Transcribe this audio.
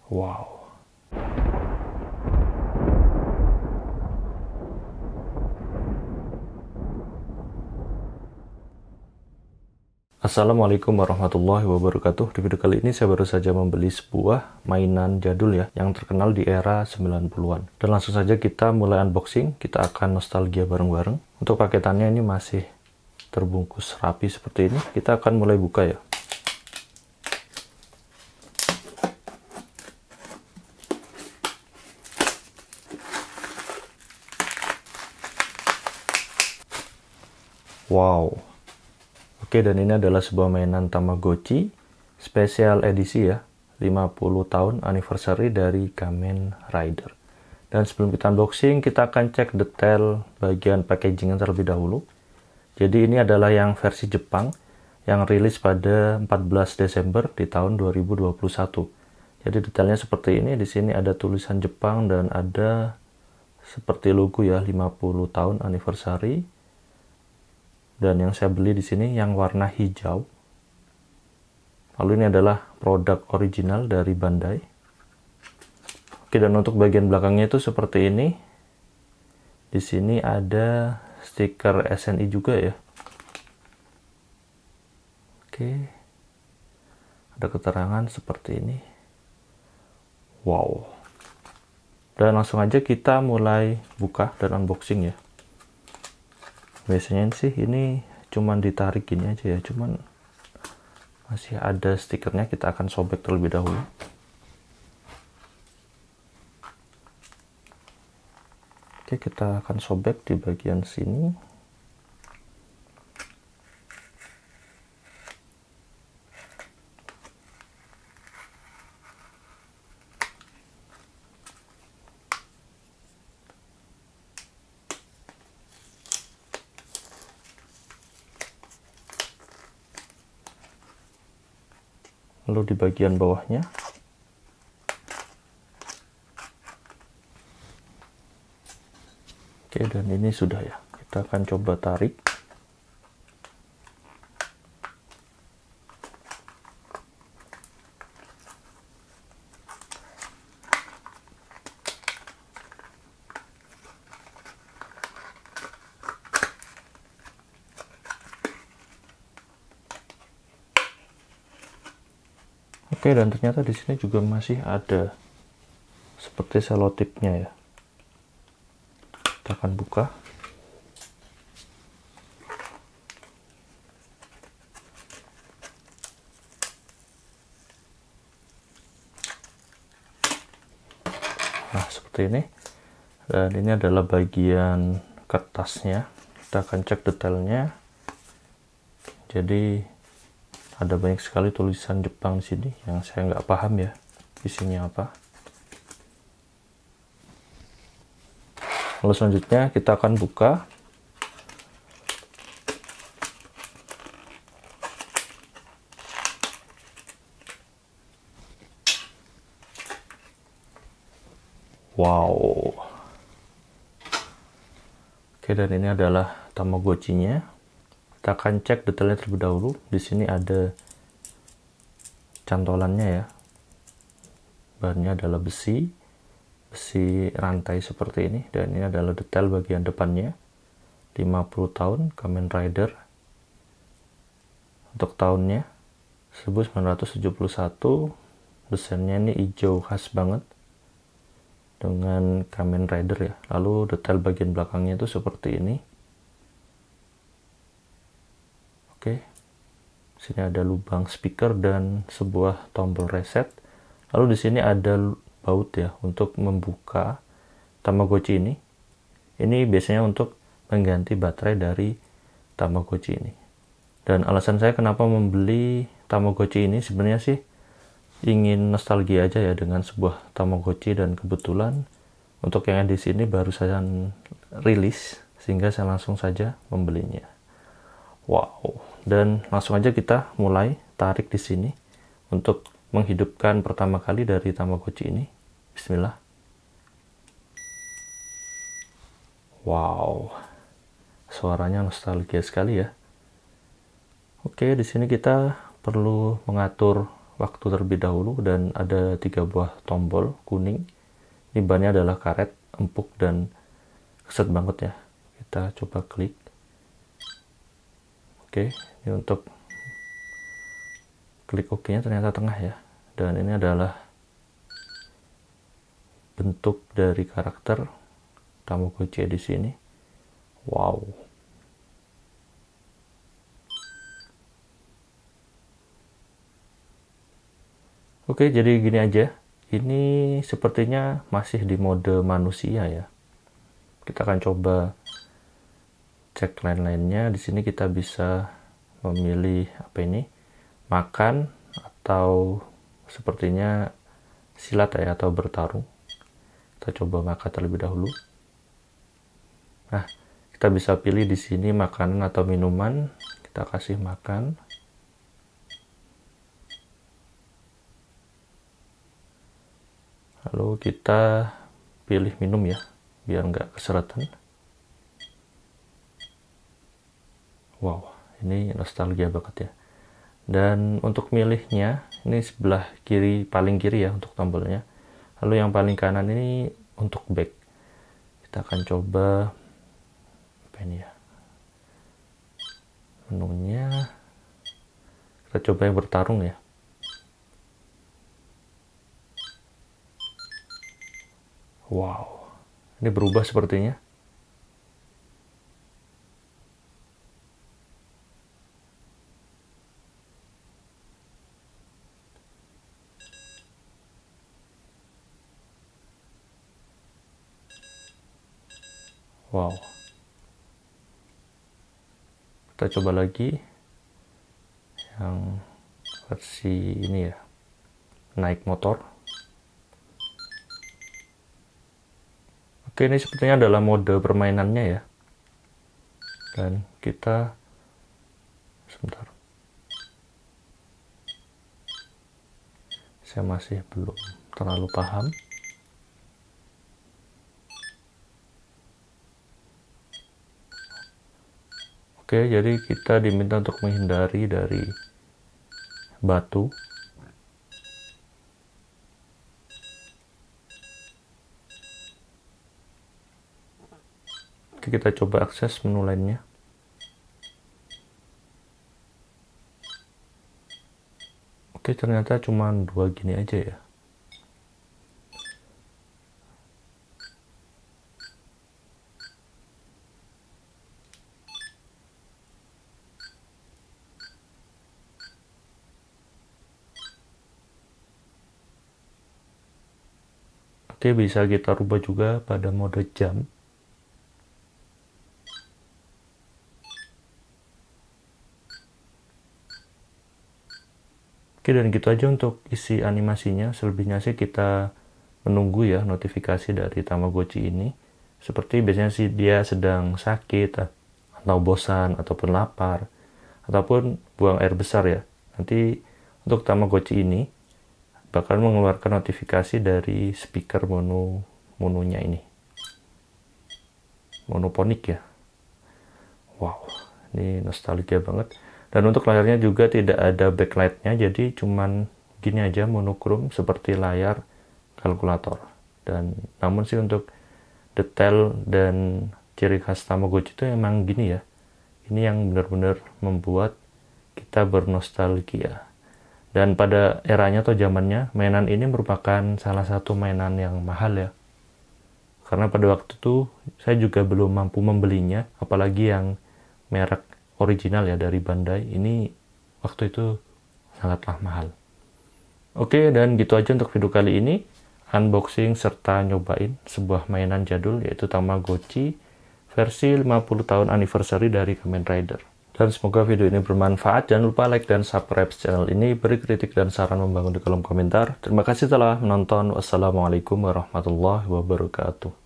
Wow. Assalamualaikum warahmatullahi wabarakatuh. Di video kali ini saya baru saja membeli sebuah mainan jadul ya, yang terkenal di era 90-an. Dan langsung saja kita mulai unboxing, kita akan nostalgia bareng-bareng. Untuk paketannya ini masih terbungkus rapi seperti ini. Kita akan mulai buka ya. Wow. Oke, dan ini adalah sebuah mainan Tamagotchi spesial edisi ya, 50 tahun anniversary dari Kamen Rider. Dan sebelum kita unboxing, kita akan cek detail bagian packaging terlebih dahulu. Jadi ini adalah yang versi Jepang yang rilis pada 14 Desember di tahun 2021. Jadi detailnya seperti ini. Di sini ada tulisan Jepang dan ada seperti logo ya, 50 tahun anniversary. Dan yang saya beli di sini yang warna hijau. Lalu ini adalah produk original dari Bandai. Oke, dan untuk bagian belakangnya itu seperti ini. Di sini ada stiker SNI juga ya. Oke. Ada keterangan seperti ini. Wow. Dan langsung aja kita mulai buka dan unboxing ya. Biasanya sih ini cuman ditarik gini aja ya, cuman masih ada stikernya. Kita akan sobek terlebih dahulu. Oke, kita akan sobek di bagian sini. Lalu di bagian bawahnya. Oke, dan ini sudah ya. Kita akan coba tarik. Oke, dan ternyata di sini juga masih ada seperti selotipnya ya. Kita akan buka. Nah, seperti ini. Dan ini adalah bagian kertasnya. Kita akan cek detailnya. Jadi ada banyak sekali tulisan Jepang di sini yang saya nggak paham ya isinya apa. Lalu selanjutnya kita akan buka. Wow. Oke, dan ini adalah Tamagotchi-nya. Kita akan cek detailnya terlebih dahulu. Di sini ada cantolannya ya. Bahannya adalah besi rantai seperti ini. Dan ini adalah detail bagian depannya. 50 tahun Kamen Rider. Untuk tahunnya 1971. Desainnya ini hijau khas banget dengan Kamen Rider ya. Lalu detail bagian belakangnya itu seperti ini. Oke, sini ada lubang speaker dan sebuah tombol reset. Lalu di sini ada baut ya untuk membuka Tamagotchi ini. Ini biasanya untuk mengganti baterai dari Tamagotchi ini. Dan alasan saya kenapa membeli Tamagotchi ini sebenarnya sih ingin nostalgia aja ya dengan sebuah Tamagotchi, dan kebetulan untuk yang di sini baru saja rilis sehingga saya langsung saja membelinya. Wow, dan langsung aja kita mulai tarik di sini untuk menghidupkan pertama kali dari Tamagotchi ini. Bismillah. Wow, suaranya nostalgia sekali ya. Oke, di sini kita perlu mengatur waktu terlebih dahulu dan ada 3 buah tombol kuning. Ini bannya adalah karet, empuk dan keset banget ya. Kita coba klik. Oke, ini untuk klik OK-nya ternyata tengah ya. Dan ini adalah bentuk dari karakter Tamagotchi edisi ini. Wow. Oke, jadi gini aja. Ini sepertinya masih di mode manusia ya. Kita akan coba cek lain-lainnya. Di sini kita bisa memilih apa ini? Makan atau sepertinya silat ya, atau bertarung. Kita coba makan terlebih dahulu. Nah, kita bisa pilih di sini makanan atau minuman. Kita kasih makan. Lalu kita pilih minum ya, biar nggak keseretan. Wow, ini nostalgia banget ya. Dan untuk milihnya, ini sebelah kiri, paling kiri ya untuk tombolnya. Lalu yang paling kanan ini untuk back. Kita akan coba apa ini ya, menunya. Kita coba yang bertarung ya. Wow, ini berubah sepertinya. Wow. Kita coba lagi yang versi ini ya, naik motor. Oke, ini sepertinya adalah mode permainannya ya. Dan kita sebentar. Saya masih belum terlalu paham. Oke, jadi kita diminta untuk menghindari dari batu. Oke, kita coba akses menu lainnya. Oke, ternyata cuma 2 gini aja ya. Oke, bisa kita rubah juga pada mode jam. Oke, dan gitu aja untuk isi animasinya. Selebihnya sih kita menunggu ya notifikasi dari Tamagotchi ini. Seperti biasanya sih dia sedang sakit, atau bosan, ataupun lapar, ataupun buang air besar ya. Nanti untuk Tamagotchi ini bakal mengeluarkan notifikasi dari speaker mononya ini. Monoponik ya. Wow, ini nostalgia banget. Dan untuk layarnya juga tidak ada backlight-nya, jadi cuman gini aja, monokrom seperti layar kalkulator. Dan namun sih untuk detail dan ciri khas Tamagotchi itu emang gini ya. Ini yang benar-benar membuat kita bernostalgia. Dan pada eranya atau zamannya, mainan ini merupakan salah satu mainan yang mahal ya. Karena pada waktu itu saya juga belum mampu membelinya, apalagi yang merek original ya dari Bandai. Ini waktu itu sangatlah mahal. Oke, dan gitu aja untuk video kali ini. Unboxing serta nyobain sebuah mainan jadul yaitu Tamagotchi versi 50 tahun anniversary dari Kamen Rider. Dan semoga video ini bermanfaat. Jangan lupa like dan subscribe channel ini. Beri kritik dan saran membangun di kolom komentar. Terima kasih telah menonton. Wassalamualaikum warahmatullahi wabarakatuh.